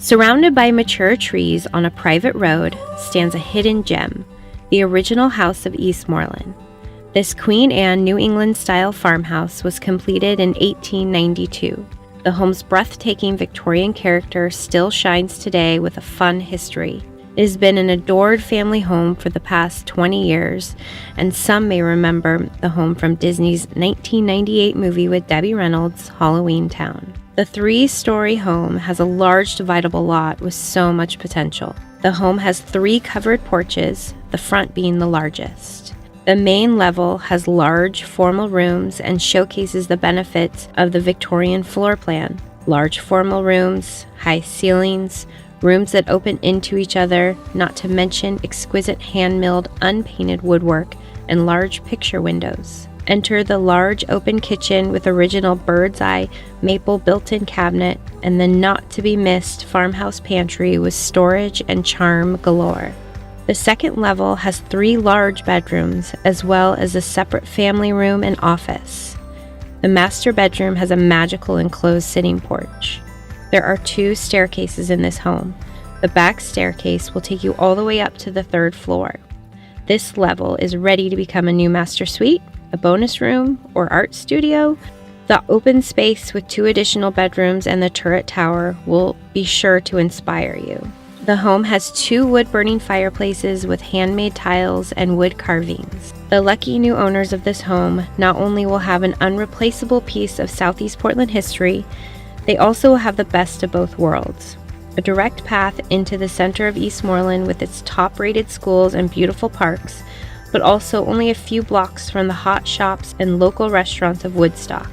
Surrounded by mature trees on a private road stands a hidden gem, the original house of Eastmoreland. This Queen Anne New England-style farmhouse was completed in 1892. The home's breathtaking Victorian character still shines today with a fun history. It has been an adored family home for the past 20 years, and some may remember the home from Disney's 1998 movie with Debbie Reynolds, Halloween Town. The 3-story home has a large dividable lot with so much potential. The home has 3 covered porches, the front being the largest. The main level has large formal rooms and showcases the benefits of the Victorian floor plan. Large formal rooms, high ceilings, rooms that open into each other, not to mention exquisite hand-milled, unpainted woodwork and large picture windows. Enter the large open kitchen with original bird's eye maple built-in cabinet and the not-to-be-missed farmhouse pantry with storage and charm galore. The second level has 3 large bedrooms as well as a separate family room and office. The master bedroom has a magical enclosed sitting porch. There are 2 staircases in this home. The back staircase will take you all the way up to the 3rd floor. This level is ready to become a new master suite, a bonus room, or art studio. The open space with 2 additional bedrooms and the turret tower will be sure to inspire you. The home has 2 wood-burning fireplaces with handmade tiles and wood carvings. The lucky new owners of this home not only will have an unreplaceable piece of Southeast Portland history, they also will have the best of both worlds. A direct path into the center of Eastmoreland with its top-rated schools and beautiful parks, but also only a few blocks from the hot shops and local restaurants of Woodstock.